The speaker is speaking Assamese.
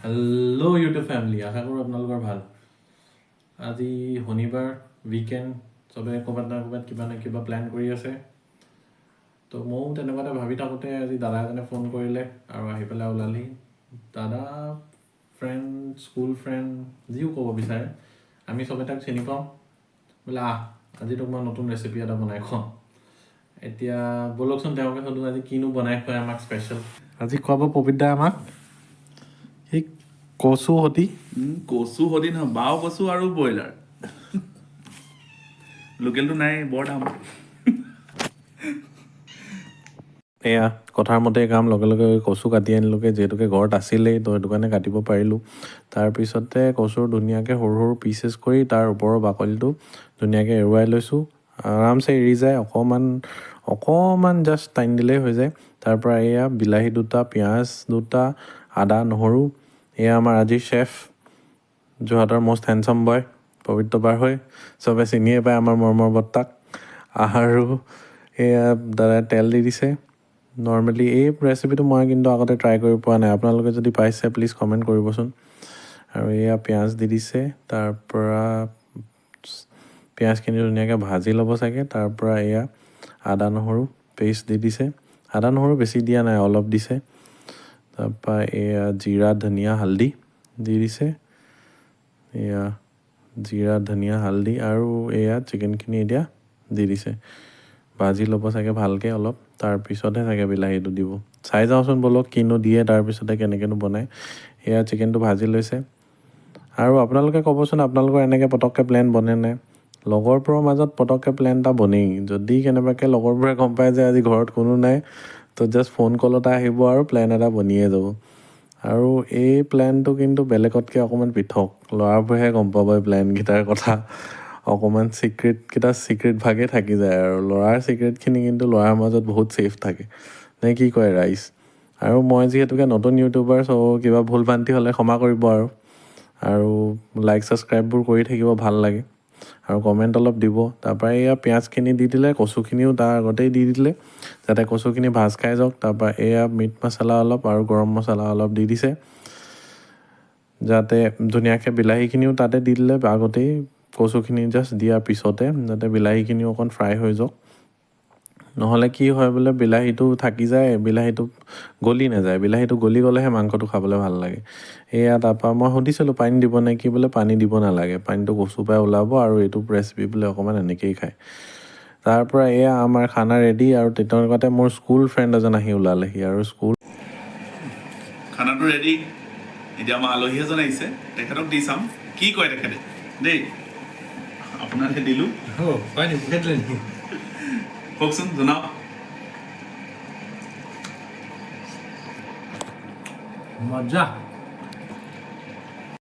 হেল্ল' ইউটিউব ফেমিলি, আশা কৰোঁ আপোনালোকৰ ভাল। আজি শনিবাৰ উইকেণ্ড, চবে ক'ৰবাত না ক'ৰবাত কিবা না কিবা প্লেন কৰি আছে। তো ময়ো তেনেকুৱাতে ভাবি থাকোঁতে আজি দাদা এজনে ফোন কৰিলে আৰু আহি পেলাই ওলালহি। দাদা ফ্ৰেণ্ড, স্কুল ফ্ৰেণ্ড, যিও ক'ব বিচাৰে, আমি চবে তাক চিনি পাওঁ। বোলে আজি তোক মই নতুন ৰেচিপি এটা বনাই খুৱাওঁ। এতিয়া ব'লকচোন তেওঁকে সোধোঁ আজি কিনো বনাই খুৱাই আমাক স্পেচিয়েল। আজি খুৱাব পবিত্ৰ দাই আমাক সেই কচু সতি কচু সদি নহয়, বাও কচু আৰু ব্ৰইলাৰ। লোকেলটো নাই, বৰ দাম। এয়া কথাৰ মতে কাম লগে লগে কচু কাটি আনিলোগৈ, যিহেতুকে ঘৰত আছিলেই তো সেইটো কাৰণে কাটিব পাৰিলোঁ। তাৰপিছতে কচুৰ ধুনীয়াকৈ সৰু সৰু পিচেছ কৰি তাৰ ওপৰৰ বাকলিটো ধুনীয়াকৈ এৰুৱাই লৈছোঁ। আৰামছে এৰি যায়, অকণমান জাষ্ট টাইম দিলেই হৈ যায়। তাৰপৰা এয়া বিলাহী দুটা, পিঁয়াজ দুটা, আদা নহৰু, এয়া আমাৰ আজিৰ চেফ, যোৰহাটৰ মষ্ট হেণ্ডচাম বয় পবিত্ৰ বাৰ হৈ চবে চিনিয়ে পায় আমাৰ মৰমৰ বৰ্তাক। আৰু এয়া দাদাই তেল দি দিছে। নৰ্মেলি এই ৰেচিপিটো মই কিন্তু আগতে ট্ৰাই কৰি পোৱা নাই, আপোনালোকে যদি পাইছে প্লিজ কমেণ্ট কৰিবচোন। আৰু এয়া পিঁয়াজ দি দিছে, তাৰপৰা পিঁয়াজখিনি ধুনীয়াকৈ ভাজি ল'ব চাগে। তাৰপৰা এয়া আদা নহৰু পেষ্ট দি দিছে। আদা নহৰু বেছি দিয়া নাই, অলপ দিছে। তাৰপৰা এয়া জিৰা ধনিয়া হালধি দি দিছে। এয়া জিৰা ধনিয়া হালধি আৰু এয়া চিকেনখিনি এতিয়া দি দিছে। ভাজি ল'ব চাগে ভালকৈ অলপ, তাৰপিছতহে চাগে বিলাহীটো দিব। চাই যাওঁচোন ব'লক কিনো দিয়ে, তাৰপিছতে কেনেকৈনো বনায়। এয়া চিকেনটো ভাজি লৈছে। আৰু আপোনালোকে ক'বচোন আপোনালোকৰ এনেকৈ পটককৈ প্লেন বনে নাই? লগৰবোৰৰ মাজত পটককৈ প্লেন এটা বনেই। যদি কেনেবাকৈ লগৰবোৰে গম পায় যে আজি ঘৰত কোনো নাই, তো জাষ্ট ফোন কল এটা আহিব আৰু প্লেন এটা বনিয়ে যাব। আৰু এই প্লেনটো কিন্তু বেলেগতকৈ অকণমান পৃথক। ল'ৰাবোৰেহে গম পাব এই প্লেনকেইটাৰ কথা। অকণমান চিক্ৰেট ভাগে থাকি যায় আৰু ল'ৰাৰ চিক্ৰেটখিনি কিন্তু ল'ৰাৰ মাজত বহুত ছেফ থাকে, নে কি কয় ৰাইজ? আৰু মই যিহেতুকে নতুন ইউটিউবাৰ, চ' কিবা ভুল ভ্ৰান্তি হ'লে ক্ষমা কৰিব আৰু লাইক ছাবস্ক্ৰাইববোৰ কৰি থাকিব, ভাল লাগে। আৰু কমেণ্ট অলপ দিব। তাৰপৰা এয়া পিঁয়াজখিনি দি দিলে, কচুখিনিও তাৰ আগতেই দি দিলে যাতে কচুখিনি ভাজ খাই যাওক। তাৰপৰা এয়া মিট মছলা অলপ আৰু গৰম মছলা অলপ দি দিছে, যাতে ধুনীয়াকৈ বিলাহীখিনিও তাতে দি দিলে আগতেই, কচুখিনি জাষ্ট দিয়াৰ পিছতে, যাতে বিলাহীখিনিও অকণ ফ্ৰাই হৈ যাওক। নহ'লে কি হয় বোলে, বিলাহীটো থাকি যায়, বিলাহীটো গলি নাযায়। বিলাহীটো গলি গ'লেহে মাংসটো খাবলৈ ভাল লাগে। এয়া তাৰপৰা মই সুধিছিলোঁ পানী দিব নে কি, বোলে পানী দিব নালাগে, পানীটো কচুৰ পৰাই ওলাব আৰু এইটো ৰেচিপি বোলে অকণমান এনেকৈয়ে খায়। তাৰপৰা এয়া আমাৰ খানা ৰেডি। আৰু তেনেকুৱাতে মোৰ স্কুল ফ্ৰেণ্ড এজন আহি ওলালেহি আৰু খানাটো ৰেডি। এতিয়া আমাৰ আলহী এজন আহিছে, তেখেতক দি চাম কি কয় তেখেতে। দেই আপোনালোকে দিলোঁ, কওকচোন, জনাওক। মজা।